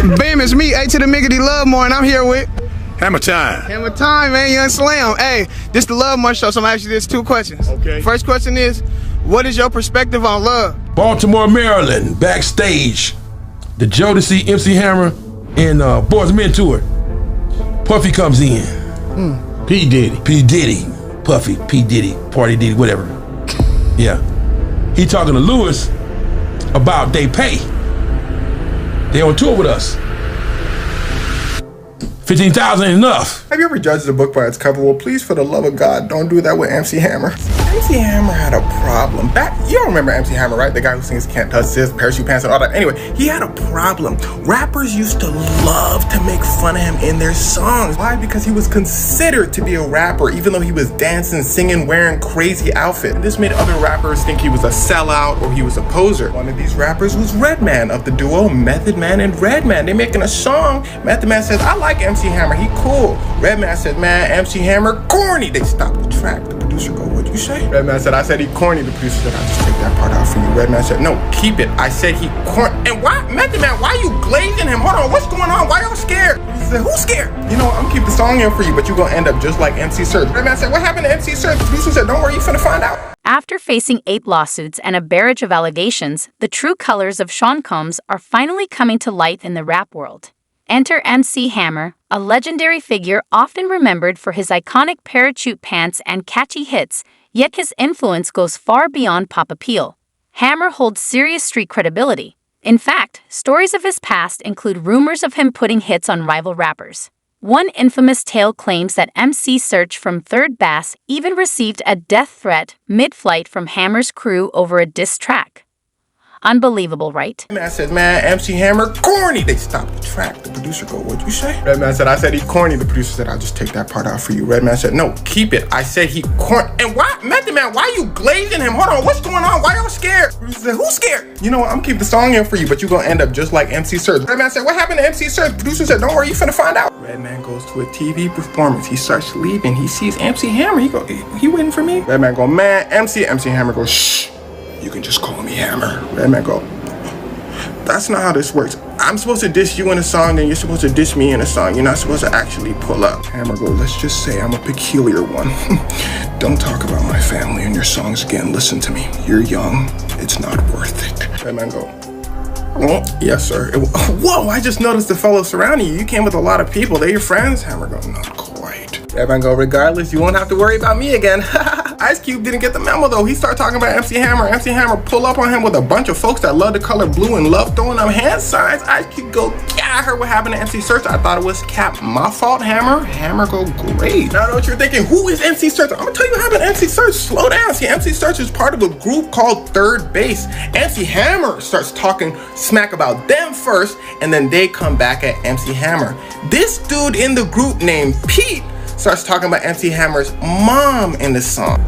Bam, it's me, A to the Miggity Love More, and I'm here with Hammer time. Hammer time, man. Young Slam. Hey, this the Love More show, so I'm gonna ask you this 2 questions. Okay. First question is, what is your perspective on love? Baltimore, Maryland, backstage. The Jodeci, MC Hammer, and Boys Men tour. Puffy comes in. P. Diddy. P. Diddy. Puffy, P. Diddy, Party Diddy, whatever. Yeah. He talking to Lewis about they pay. They on tour with us. 15,000 ain't enough. Have you ever judged a book by its cover? Well, please, for the love of God, don't do that with MC Hammer. MC Hammer had a problem. You don't remember MC Hammer, right? The guy who sings Can't Touch This, Parachute Pants, and all that. Anyway, he had a problem. Rappers used to love to make fun of him in their songs. Why? Because he was considered to be a rapper, even though he was dancing, singing, wearing crazy outfits. This made other rappers think he was a sellout or he was a poser. One of these rappers was Redman of the duo Method Man and Redman. They making a song. Method Man says, I like MC Hammer, he cool. Redman said, man, MC Hammer, corny. They stopped the track. The producer go, what'd you say? Redman said, I said he corny. The producer said, I'll just take that part out for you. Redman said, no, keep it. I said he corny. And why, Method Man, why you glazing him? Hold on, what's going on? Why y'all scared? He said, who's scared? You know, I'm gonna keep the song in for you, but you gonna end up just like MC Serge. Redman said, what happened to MC Serge? The producer said, don't worry, you finna find out. After facing 8 lawsuits and a barrage of allegations, the true colors of Sean Combs are finally coming to light in the rap world. Enter MC Hammer, a legendary figure often remembered for his iconic parachute pants and catchy hits, yet his influence goes far beyond pop appeal. Hammer holds serious street credibility. In fact, stories of his past include rumors of him putting hits on rival rappers. One infamous tale claims that MC Serge from Third Bass even received a death threat mid-flight from Hammer's crew over a diss track. Unbelievable, right? Man said, man, MC Hammer, corny. They stopped the track. The producer go, what'd you say? Redman said, I said he corny. The producer said, I'll just take that part out for you. Redman said, no, keep it. I said he corny. And why, Method Man, why you glazing him? Hold on, what's going on? Why y'all scared? The producer said, who's scared? You know what, I'm gonna keep the song in for you, but you gonna end up just like MC Serge. Redman said, what happened to MC Serge? The producer said, don't worry, you finna find out. Redman goes to a TV performance. He starts leaving. He sees MC Hammer. He go, he waiting for me? Redman go, man, MC Hammer goes, shh. You can just call me Hammer. Redman go, that's not how this works. I'm supposed to diss you in a song, and you're supposed to diss me in a song. You're not supposed to actually pull up. Hammer go, let's just say I'm a peculiar one. Don't talk about my family in your songs again. Listen to me. You're young. It's not worth it. Redman go, oh, yes, sir. Whoa, I just noticed the fellows surrounding you. You came with a lot of people. They're your friends? Hammer go, not quite. Redman go, regardless, you won't have to worry about me again. Ice Cube didn't get the memo though. He started talking about MC Hammer. MC Hammer pull up on him with a bunch of folks that love the color blue and love throwing up hand signs. Ice Cube go, yeah, I heard what happened to MC Serge. I thought it was Cap. My fault, Hammer. Hammer go, great. Now I know what you're thinking. Who is MC Serge? I'm gonna tell you what happened to MC Serge. Slow down. See, MC Serge is part of a group called Third Base. MC Hammer starts talking smack about them first, and then they come back at MC Hammer. This dude in the group named Pete starts talking about MC Hammer's mom in the song.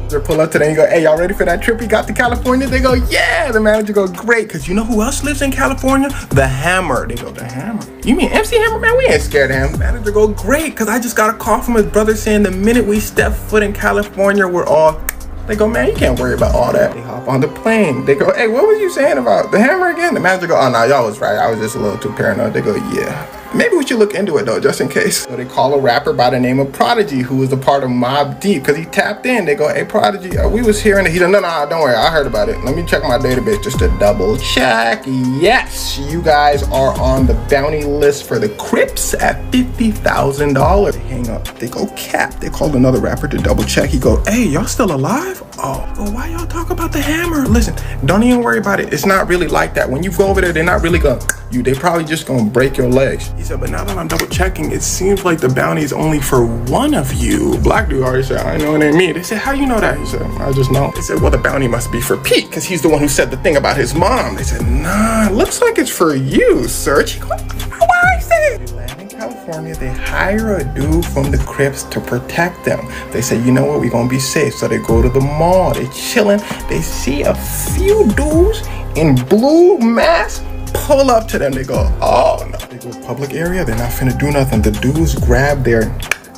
They pull up to them and go, hey, y'all ready for that trip we got to California? They go, yeah. The manager go, great, because you know who else lives in California? The Hammer. They go, the Hammer? You mean MC Hammer? Man, we ain't scared of him. The manager go, great, because I just got a call from his brother saying the minute we step foot in California, we're all... They go, man, you can't worry about all that. They hop on the plane. They go, hey, what was you saying about the Hammer again? The manager go, oh, no, y'all was right. I was just a little too paranoid. They go, yeah. Maybe we should look into it though, just in case. So they call a rapper by the name of Prodigy, who was a part of Mobb Deep, because he tapped in. They go, hey, Prodigy, we was hearing it. He said, no, don't worry, I heard about it. Let me check my database just to double check. Yes, you guys are on the bounty list for the Crips at $50,000. They hang up. They go, cap. They called another rapper to double check. He go, hey, y'all still alive? Oh, well, why y'all talk about the Hammer? Listen, don't even worry about it. It's not really like that. When you go over there, they're not really gonna you. They probably just gonna break your legs. He said, but now that I'm double checking, it seems like the bounty is only for one of you. Black dude already said, I know it ain't me. They said, how you know that? He said, I just know. They said, well, the bounty must be for Pete, because he's the one who said the thing about his mom. They said, nah, looks like it's for you, sir. He goes, why is it? They land in California, they hire a dude from the Crips to protect them. They say, you know what, we're gonna be safe. So they go to the mall, they chilling. They see a few dudes in blue masks pull up to them. They go, oh no. They go public area, they're not finna do nothing. The dudes grab their,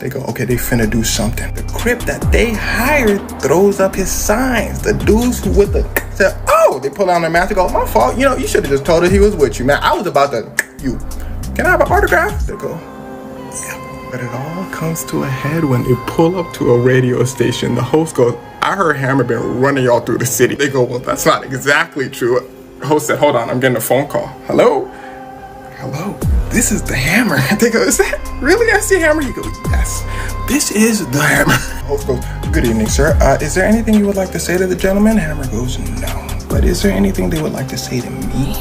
they go, okay, they finna do something. The Crip that they hired throws up his signs. The dudes who with the, said, oh, they pull down their mask. They go, my fault, you know, you should have just told us he was with you, man. I was about to, you can I have an autograph? They go, yeah. But it all comes to a head when they pull up to a radio station. The host goes, I heard Hammer been running y'all through the city. They go, well, that's not exactly true. The host said, hold on, I'm getting a phone call. Hello? Hello? This is the Hammer. They go, is that really MC Hammer? He goes, yes, this is the Hammer. The host goes, good evening, sir. Is there anything you would like to say to the gentleman? Hammer goes, no. But is there anything they would like to say to me?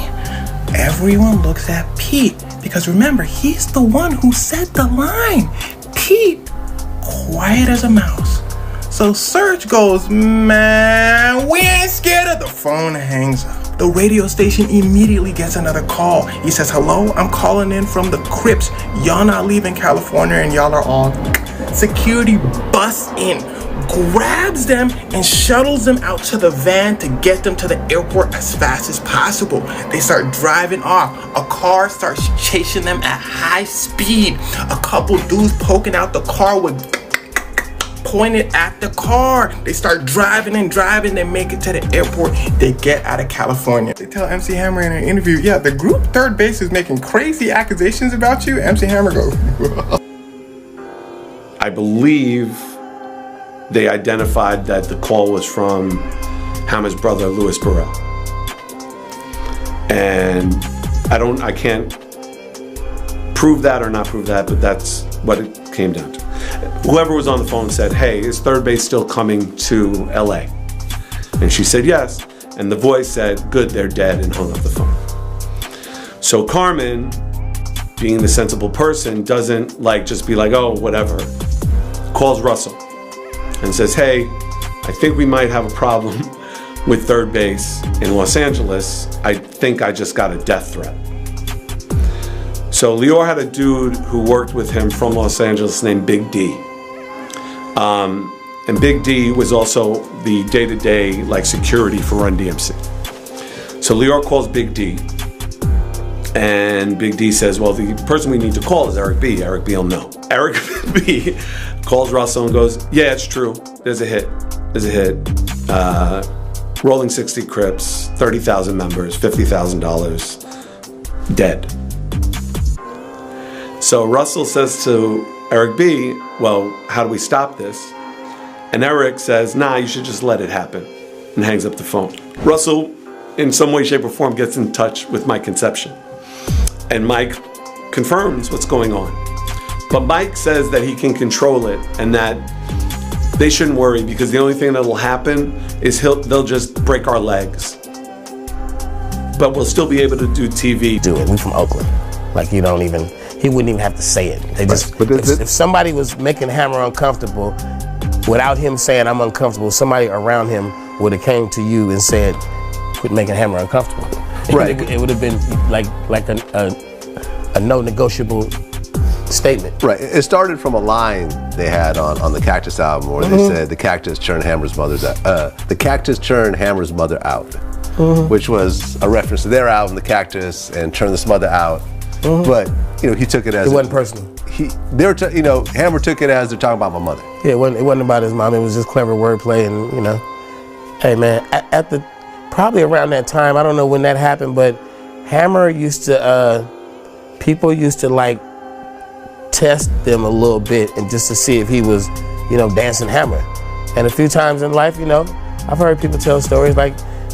Everyone looks at Pete, because remember, he's the one who said the line. Pete, quiet as a mouse. So Serge goes, man, we ain't scared of. The phone hangs up. The radio station immediately gets another call. He says, hello, I'm calling in from the Crips. Y'all not leaving California and y'all are all. Security busts in, grabs them and shuttles them out to the van to get them to the airport as fast as possible. They start driving off. A car starts chasing them at high speed. A couple dudes poking out the car with pointed at the car. They start driving and driving. They make it to the airport. They get out of California. They tell MC Hammer in an interview, yeah, the group third base is making crazy accusations about you. MC Hammer goes, I believe they identified that the call was from Hammer's brother, Louis Burrell. And I can't prove that or not prove that, but that's what it came down to. Whoever was on the phone said, hey, is third base still coming to LA? And she said yes. And the voice said, good, they're dead, and hung up the phone. So Carmen, being the sensible person, doesn't just be like, oh, whatever. Calls Russell and says, hey, I think we might have a problem with third base in Los Angeles. I think I just got a death threat. So Lior had a dude who worked with him from Los Angeles named Big D. And Big D was also the day-to-day security for Run DMC. So Lior calls Big D. And Big D says, well, the person we need to call is Eric B. Eric B will know. Eric B calls Russell and goes, yeah, it's true. There's a hit. Rolling 60 Crips, 30,000 members, $50,000, dead. So Russell says to Eric B, well, how do we stop this? And Eric says, nah, you should just let it happen, and hangs up the phone. Russell, in some way, shape, or form, gets in touch with Mike Conception. And Mike confirms what's going on. But Mike says that he can control it and that they shouldn't worry because the only thing that'll happen is they'll just break our legs. But we'll still be able to do TV. Do it. We from Oakland. He wouldn't even have to say it. They just, if somebody was making Hammer uncomfortable, without him saying I'm uncomfortable, somebody around him would have came to you and said, quit making Hammer uncomfortable. Right. It would have been like a no negotiable statement. Right. It started from a line they had on the Cactus album where they said the Cactus churned Hammer's mother out, which was a reference to their album, The Cactus, and Turn This Mother Out. But he took it as it wasn't personal. Hammer took it as they're talking about my mother. Yeah, it wasn't about his mom. It was just clever wordplay, and hey man, at the probably around that time, I don't know when that happened, but Hammer used to people used to test them a little bit and just to see if he was dancing Hammer. And a few times in life, I've heard people tell stories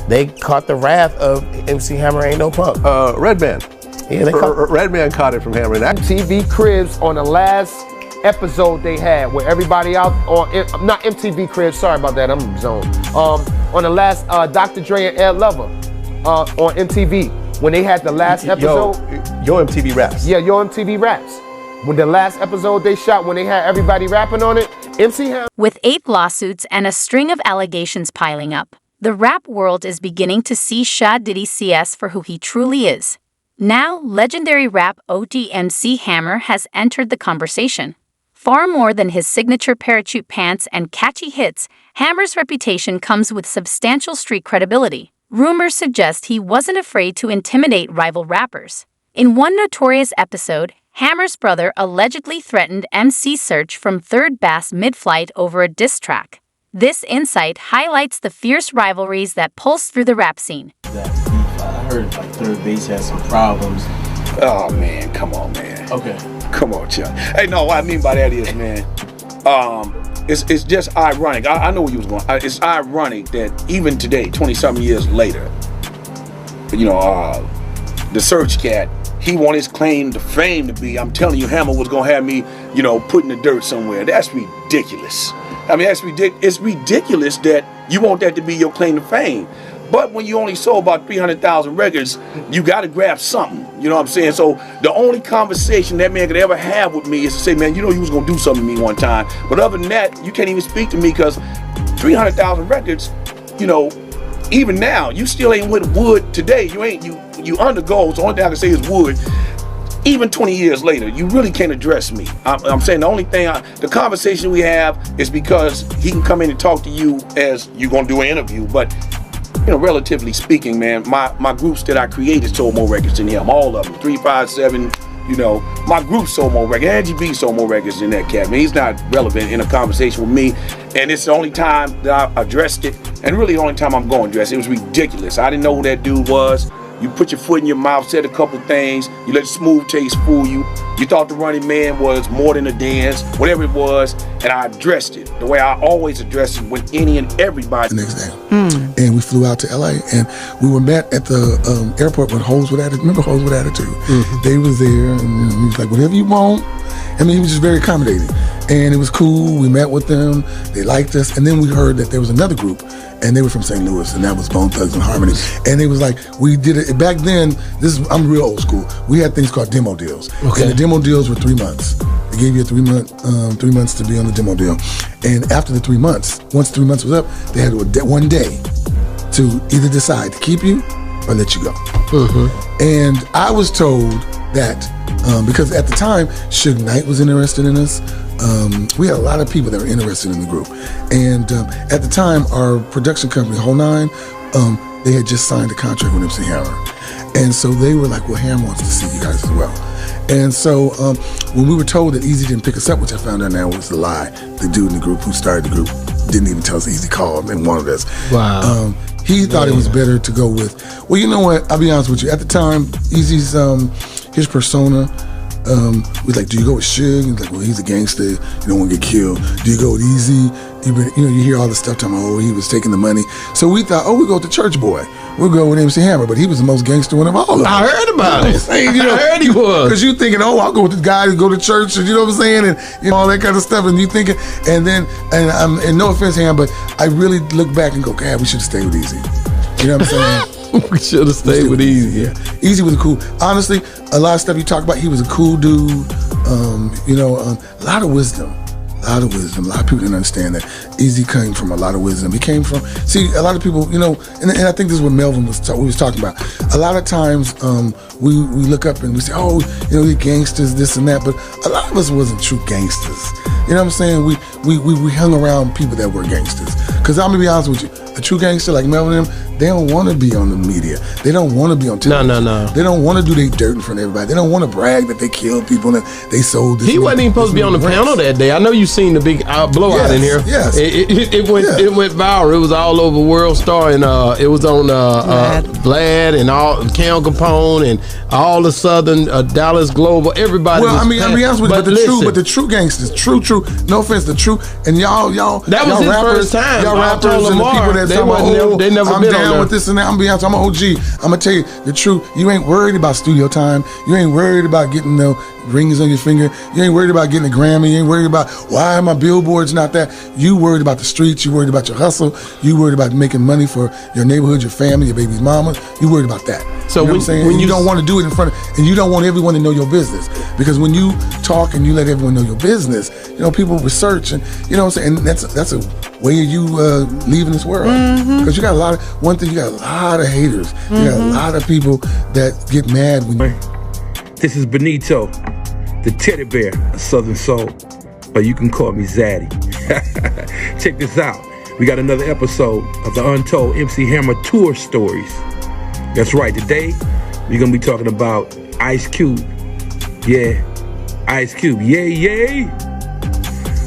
they caught the wrath of MC Hammer Ain't No Punk. Redman. Yeah, Redman caught it from Hammer. MTV Cribs on the last episode they had where everybody out on, not MTV Cribs, sorry about that, I'm zoned. On the last Dr. Dre and Ed Lover on MTV, when they had the last episode. Yo MTV Raps. Yeah, Yo MTV Raps. When the last episode they shot, when they had everybody rapping on it, MC Hammer. With 8 lawsuits and a string of allegations piling up, the rap world is beginning to see Diddy CS for who he truly is. Now, legendary rap OG MC Hammer has entered the conversation. Far more than his signature parachute pants and catchy hits, Hammer's reputation comes with substantial street credibility. Rumors suggest he wasn't afraid to intimidate rival rappers. In one notorious episode, Hammer's brother allegedly threatened MC Serch from third bass mid-flight over a diss track. This insight highlights the fierce rivalries that pulse through the rap scene. I heard third base had some problems Oh man, come on, man. Okay. Come on, Chuck. Hey, no, what I mean by that is, man, it's just ironic. I know where you was going. It's ironic that even today, 20-something years later, you know, the Search Cat, he want his claim to fame to be, I'm telling you, Hammer was gonna have me, you know, put in the dirt somewhere. That's ridiculous. I mean, that's ridiculous. It's ridiculous that you want that to be your claim to fame. But when you only sold about 300,000 records, you got to grab something. You know what I'm saying? So the only conversation that man could ever have with me is to say, man, you know you was going to do something to me one time. But other than that, you can't even speak to me because 300,000 records, you know, even now, you still ain't with Wood today. You ain't, you undergo. So the only thing I can say is Wood. Even 20 years later, you really can't address me. I'm saying the only thing, the conversation we have is because he can come in and talk to you as you're going to do an interview. But you know, relatively speaking, man, my groups that I created sold more records than him. All of them, 357. You know, my group sold more records. Angie B sold more records than that cat. Man, he's not relevant in a conversation with me, and it's the only time that I addressed it, and really the only time I'm going to address it. It was ridiculous. I didn't know who that dude was. You put your foot in your mouth, said a couple things. You let the smooth taste fool you. You thought the Running Man was more than a dance, whatever it was, and I addressed it the way I always address it with any and everybody. The next day, and we flew out to LA, and we were met at the airport with Hoes with Attitude. Remember Hoes with Attitude? They was there, and he was like, "Whatever you want." I mean, he was just very accommodating, and it was cool. We met with them. They liked us, and then we heard that there was another group. And they were from St. Louis, and that was Bone Thugs and Harmony. And it was like, we did it, back then, I'm real old school, we had things called demo deals. Okay. And the demo deals were 3 months. They gave you 3 months to be on the demo deal. And after the 3 months, once 3 months was up, they had 1 day to either decide to keep you or let you go. And I was told that, because at the time, Suge Knight was interested in us. We had a lot of people that were interested in the group. And at the time, our production company, Whole Nine, they had just signed a contract with MC Hammer. And so they were like, well, Hammer wants to see you guys as well. And so when we were told that Easy didn't pick us up, which I found out now was a lie, the dude in the group who started the group didn't even tell us Easy called and wanted us. Wow. He thought it was better to go with, well, you know what, I'll be honest with you. At the time, Easy's, his persona, was like, do you go with Suge? He's like, well, he's a gangster. You don't want to get killed. Do you go with Easy? You know, you hear all this stuff talking about, oh, he was taking the money. So we thought, oh, we go with the Church Boy. We'll go with MC Hammer, but he was the most gangster one of all of them. I heard about it. You know, I heard he was. Because you thinking, oh, I'll go with the guy who go to church, you know what I'm saying, and you know all that kind of stuff. And you thinking, and then, and no offense, Ham, but I really look back and go, God, we should have stayed with Easy. You know what I'm saying? We should have stayed with Easy. Yeah, Easy was cool. Honestly, a lot of stuff you talk about, he was a cool dude. You know, a lot of wisdom. A lot of wisdom. A lot of people didn't understand that. Easy came from a lot of wisdom. He came from, see, a lot of people, you know, and I think this is what Melvin was talking about. A lot of times we look up and we say, oh, you know, these gangsters, this and that, but a lot of us wasn't true gangsters. You know what I'm saying? We hung around people that were gangsters. Because I'm going to be honest with you, a true gangster like Melvin and them, they don't want to be on the media. They don't want to be on television. No. They don't want to do their dirt in front of everybody. They don't want to brag that they killed people and that they sold this. He wasn't even supposed to be on the panel that day. I know you seen the big blowout in here. Yes. It went viral. It was all over World Star, and it was on Vlad and all Cam Capone and all the Southern Dallas Global. Everybody. Well, was I mean, I'll be honest with you, but the true gangsters, true. No offense, the true, and y'all. That was his rappers, first time. Y'all rappers and the people that they never I'm been down on with this and that. I'm be honest, I'm an OG. I'm gonna tell you the truth. You ain't worried about studio time. You ain't worried about getting no rings on your finger. You ain't worried about getting a Grammy. You ain't worried about why are my billboards not that. You worried about the streets. You worried about your hustle. You worried about making money for your neighborhood, your family, your baby's mama. You worried about that. So you know what I'm saying? When you don't want to do it in front of, and you don't want everyone to know your business, because when you talk and you let everyone know your business, you know, people research, and you know what I'm saying. And that's a way of you leaving this world, because you got a lot of haters. You got a lot of people that get mad when you. This is Benito, the teddy bear of Southern Soul, or you can call me Zaddy. Check this out. We got another episode of the Untold MC Hammer Tour Stories. That's right, today we're going to be talking about Ice Cube. Yeah, Ice Cube, yay.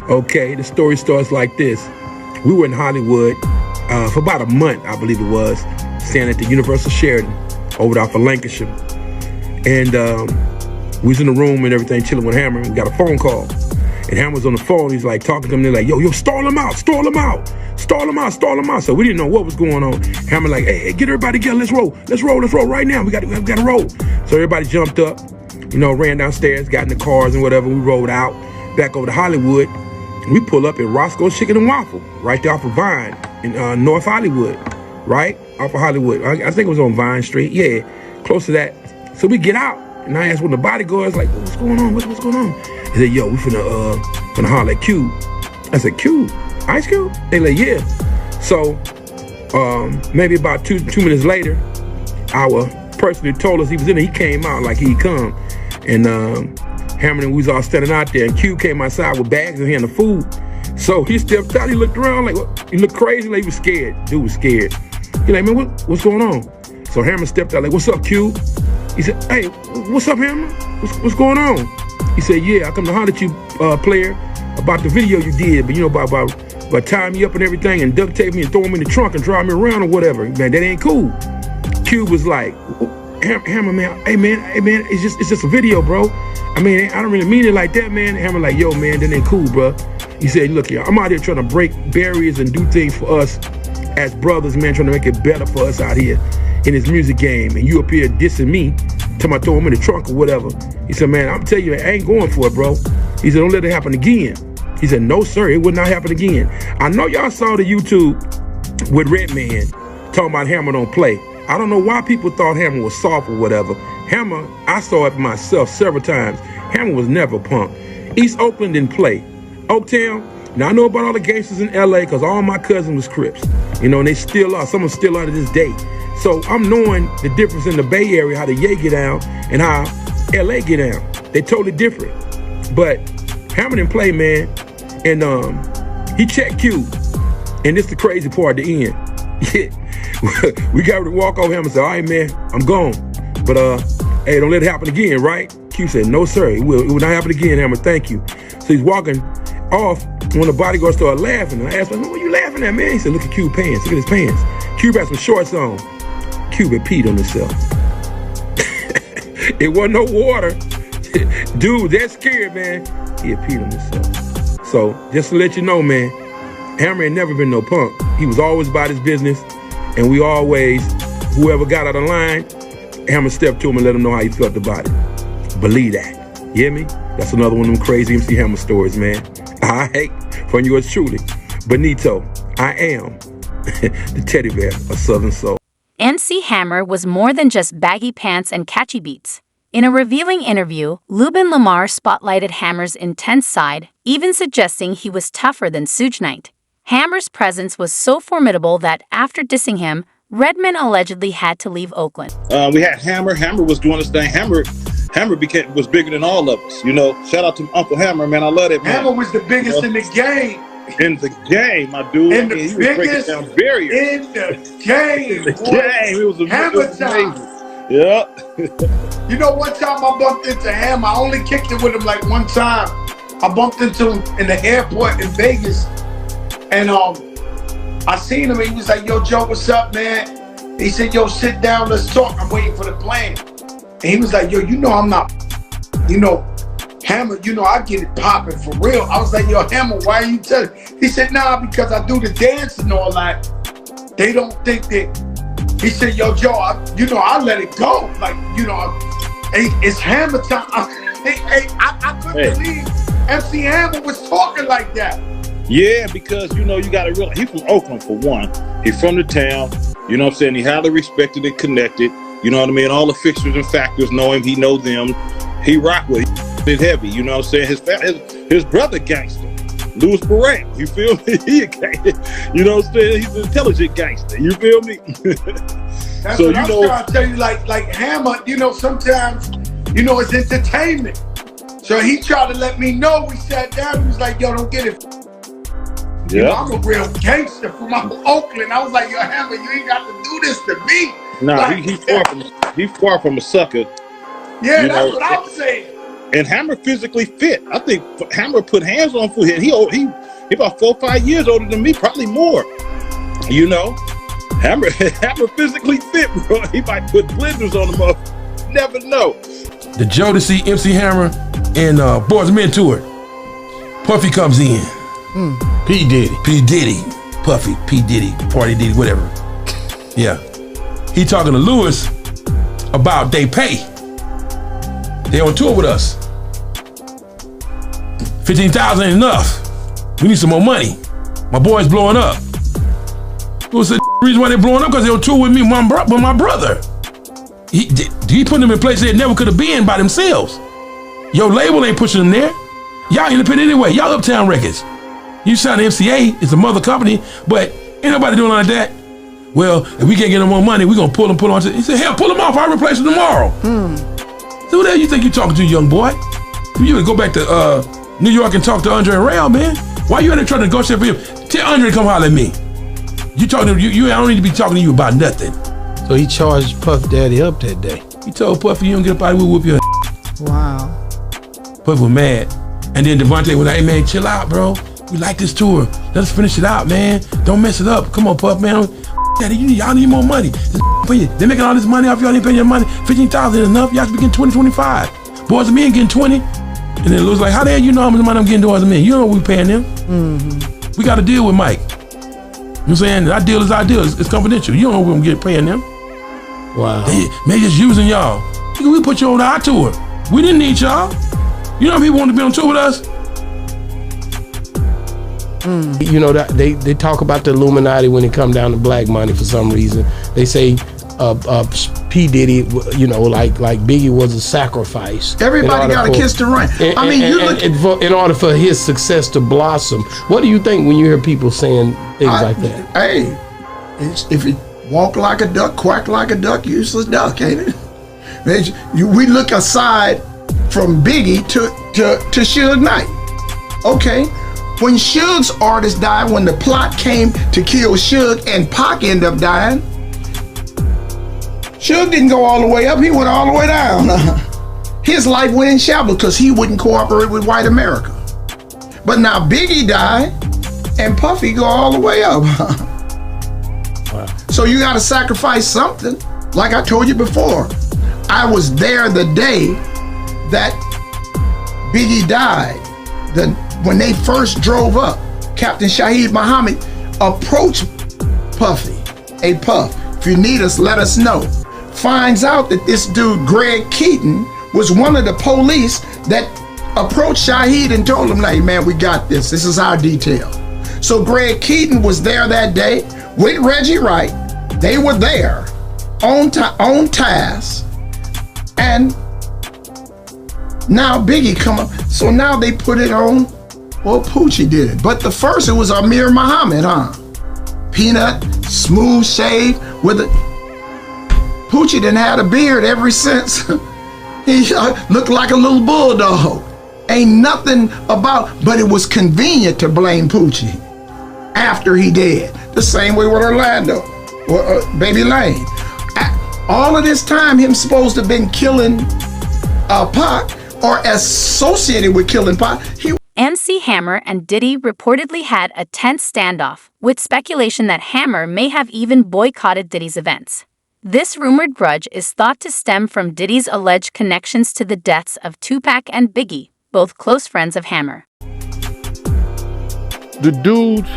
Okay, the story starts like this. We were in Hollywood for about a month, I believe it was, staying at the Universal Sheraton over there off of Lancashire. And we was in the room and everything, chilling with Hammer. And we got a phone call. And Hammer's on the phone. He's like talking to them. They're like, yo, stall him out, stall him out, stall him out, stall him out. So we didn't know what was going on. Hammer like, hey, get everybody together. Let's roll right now. We got to roll. So everybody jumped up, ran downstairs, got in the cars and whatever. We rolled out back over to Hollywood. We pull up at Roscoe's Chicken and Waffle, right there off of Vine in North Hollywood, right? Off of Hollywood. I think it was on Vine Street. Yeah, close to that. So we get out, and I asked one of the bodyguards, like, what's going on? What's going on? He said, yo, we finna holler at Q. I said, Q? Ice Cube? They like, yeah. So maybe about two minutes later, our person who told us he was in there, he came out like he'd come. And Hammer and we was all standing out there, and Q came outside with bags in hand of food. So he stepped out, he looked around like, what? He looked crazy, like he was scared. Dude was scared. He like, man, what's going on? So Hammer stepped out like, what's up, Q? He said, hey, what's up, Hammer? What's going on? He said, yeah, I come to holler at you, player, about the video you did, but about tying me up and everything and duct tape me and throw me in the trunk and drive me around or whatever. Man, that ain't cool. Q was like, Hammer, man, hey man, it's just a video, bro. I mean, I don't really mean it like that, man. Hammer like, yo, man, that ain't cool, bro. He said, look here, I'm out here trying to break barriers and do things for us as brothers, man, trying to make it better for us out here in this music game. And you up here dissing me, talking about throw him in the trunk or whatever. He said, man, I'm telling you, I ain't going for it, bro. He said, don't let it happen again. He said, no, sir, it would not happen again. I know y'all saw the YouTube with Redman talking about Hammer don't play. I don't know why people thought Hammer was soft or whatever. Hammer, I saw it myself several times. Hammer was never a punk. East Oakland didn't play. Oaktown, now I know about all the gangsters in LA because all my cousins was Crips. And they still are. Some of them still are to this day. So I'm knowing the difference in the Bay Area, how the Ye get down and how LA get down. They totally different. But Hammer didn't play, man. And he checked Q. And this is the crazy part at the end. We got to walk over him and say, all right, man, I'm gone. But hey, don't let it happen again, right? Q said, no, sir, it will not happen again, Hammer, thank you. So he's walking off when the bodyguard started laughing. And I asked him, what are you laughing at, man? He said, look at Q's pants, look at his pants. Q had some shorts on. Q had peed on himself. It wasn't no water. Dude, that's scared, man. He had peed on himself. So just to let you know, man, Hammer had never been no punk. He was always about his business. And we always, whoever got out of line, Hammer stepped to him and let him know how he felt about it. Believe that. You hear me? That's another one of them crazy MC Hammer stories, man. All right, from yours truly, Benito. I am the teddy bear of Southern Soul. MC Hammer was more than just baggy pants and catchy beats. In a revealing interview, Lubin Lamar spotlighted Hammer's intense side, even suggesting he was tougher than Suge Knight. Hammer's presence was so formidable that after dissing him, Redman allegedly had to leave Oakland. We had Hammer. Hammer was doing his thing. Hammer was bigger than all of us. Shout out to Uncle Hammer, man. I love that man. Hammer was the biggest in the game. In the game, my dude. In the biggest down barriers. In the game. In the game. It was Hammer time. Yeah. One time I bumped into Hammer. I only kicked it with him like one time. I bumped into him in the airport in Vegas. And I seen him and he was like, yo, Joe, what's up, man? He said, yo, sit down, let's talk. I'm waiting for the plane. And he was like, yo, I'm not, Hammer, I get it popping for real. I was like, yo, Hammer, why are you telling? He said, nah, because I do the dance and all that. They don't think that. He said, yo, Joe, I let it go. Like, hey, it's Hammer time. I couldn't believe MC Hammer was talking like that. Yeah, because, you got to realize, he's from Oakland for one. He's from the town, you know what I'm saying? He highly respected and connected, you know what I mean? All the fixtures and factors know him, he know them. He rock with it heavy, you know what I'm saying? His brother gangster, Louis Barrett, you feel me? He a gangster, you know what I'm saying? He's an intelligent gangster, you feel me? That's so, what I'm trying to tell you, like Hammer, sometimes, it's entertainment. So he tried to let me know, we sat down, he was like, yo, don't get it. Yeah. I'm a real gangster from Oakland. I was like, yo, Hammer, you ain't got to do this to me. Nah, like, he's far from a sucker. Yeah, that's what I'm saying. And Hammer physically fit. I think Hammer put hands on for him. He about 4 or 5 years older than me, probably more. Hammer physically fit, bro. He might put blenders on him up. Never know. the Jodeci, MC Hammer, and Boys Men tour. Puffy comes in. P. Diddy. P. Diddy. Puffy, P. Diddy, Party Diddy, whatever. Yeah. He talking to Lewis about they pay. They on tour with us. 15,000 ain't enough. We need some more money. My boy's blowing up. Lewis said, the reason why they blowing up because they on tour with me, with my brother. He put them in places they never could have been by themselves. Your label ain't pushing them there. Y'all independent anyway. Y'all Uptown Records. You signed to MCA, it's a mother company, but ain't nobody doing like that. Well, if we can't get no more money, we gonna pull them on. He said, hell, pull them off, I'll replace them tomorrow. So who the hell you think you talking to, young boy? You would go back to New York and talk to Andre Rail, man. Why you in there trying to negotiate for him? Tell Andre to come holler at me. You talking to I don't need to be talking to you about nothing. So he charged Puff Daddy up that day. He told Puffy, you don't get up out, we'll whoop your Wow. Puff was mad. And then Devontae was like, hey man, chill out, bro. We like this tour. Let us finish it out, man. Don't mess it up. Come on, Puff, man. Daddy, y'all need more money. This for you. They're making all this money off y'all ain't paying your money. 15,000 is enough. Y'all should be getting 20, 25. Boys and Men getting 20. And then Lou's like, how the hell you know how much money I'm getting to Boys and Men? You know what we paying them. We got to deal with Mike. You know what I'm saying? Our deal is our deal. It's confidential. You don't know what we're paying them. Wow. They just using y'all. We put you on our tour. We didn't need y'all. You know how people want to be on tour with us? You know that they talk about the Illuminati when it come down to black money for some reason. They say P. Diddy, you know, like Biggie was a sacrifice. Everybody got a kiss to run. I mean, in order for his success to blossom. What do you think when you hear people saying things like that? Hey, if you walk like a duck, quack like a duck, useless duck, ain't it? We look aside from Biggie to Suge Knight. Okay. When Suge's artist died, when the plot came to kill Suge and Pac ended up dying, Suge didn't go all the way up, he went all the way down. His life went in shambles because he wouldn't cooperate with white America. But now Biggie died and Puffy go all the way up. Wow. So you got to sacrifice something. Like I told you before, I was there the day that Biggie died. When they first drove up, Captain Shaheed Muhammad approached Puffy. Hey Puff, if you need us, let us know. Finds out that this dude, Greg Keaton, was one of the police that approached Shaheed and told him, hey man, we got this. This is our detail. So Greg Keaton was there that day with Reggie Wright. They were there on task. And now Biggie come up. So now they put it on, well, Poochie did it. But the first, it was Amir Muhammad, huh? Peanut, smooth shave with a... Poochie done had a beard ever since. He looked like a little bulldog. Ain't nothing about, but it was convenient to blame Poochie after he did. The same way with Orlando, or Baby Lane. All of this time, him supposed to have been killing Pac, or associated with killing Pac. MC Hammer and Diddy reportedly had a tense standoff, with speculation that Hammer may have even boycotted Diddy's events. This rumored grudge is thought to stem from Diddy's alleged connections to the deaths of Tupac and Biggie, both close friends of Hammer. The dudes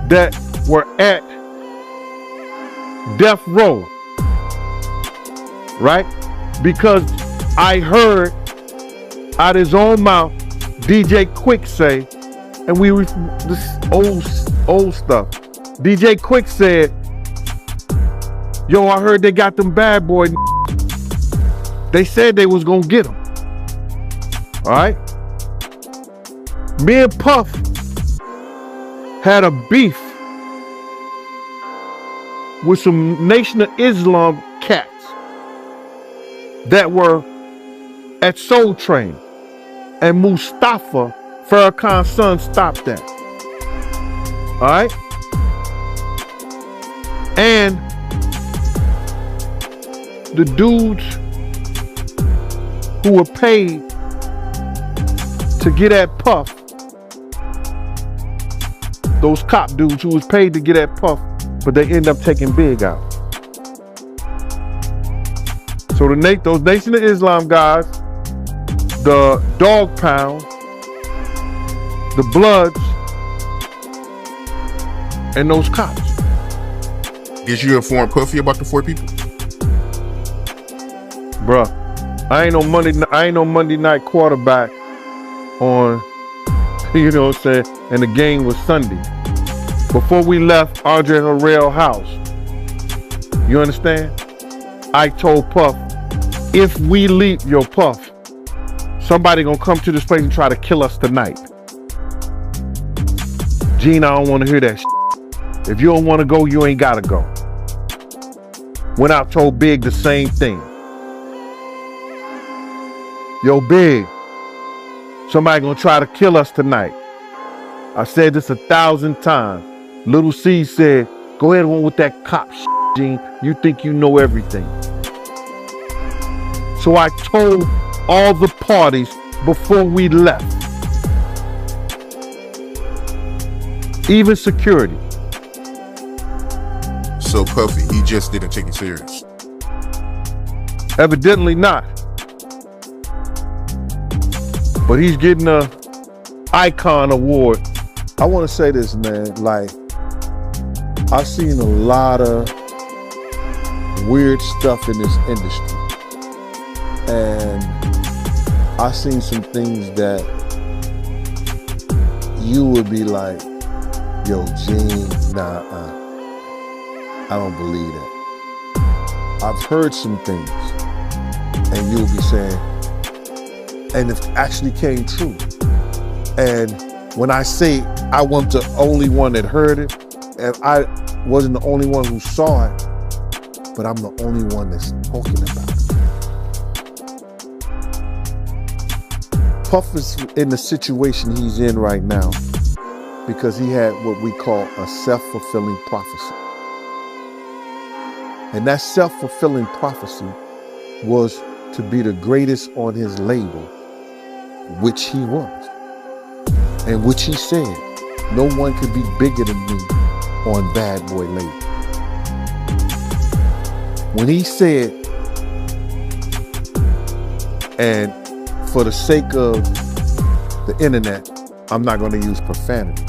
that were at death row, right? Because I heard out his own mouth DJ Quick say, and this old stuff. DJ Quick said, yo, I heard they got them bad boy. They said they was gonna get them. All right. Me and Puff had a beef with some Nation of Islam cats that were at Soul Train, and Mustafa, Farrakhan's son, stopped that. All right? And the dudes who were paid to get at Puff, those cop dudes who was paid to get at Puff, but they end up taking Big out. So those Nation of Islam guys, the Dog Pound, the Bloods, and those cops. Did you inform Puffy about the 4 people? Bruh, I ain't no Monday night quarterback on, you know what I'm saying, and the game was Sunday. Before we left Andre Harrell's house, you understand? I told Puff, if we leave your Puff, somebody gonna come to this place and try to kill us tonight. Gene, I don't wanna hear that shit. If you don't wanna go, you ain't gotta go. Went out, told Big the same thing. Yo, Big, somebody gonna try to kill us tonight. I said this 1,000 times. Little C said, go ahead on with that cop shit, Gene. You think you know everything. So I told all the parties before we left. Even security. So Puffy, he just didn't take it serious. Evidently not. But he's getting a Icon Award. I want to say this, man, like, I've seen a lot of weird stuff in this industry. And I've seen some things that you would be like, yo, Gene, nah, I don't believe that. I've heard some things, and you'll be saying, and it actually came true. And when I say I wasn't the only one that heard it, and I wasn't the only one who saw it, but I'm the only one that's talking about it. Puff is in the situation he's in right now because he had what we call a self-fulfilling prophecy. And that self-fulfilling prophecy was to be the greatest on his label, which he was. And which he said, no one could be bigger than me on Bad Boy label. When he said, and for the sake of the internet, I'm not going to use profanity.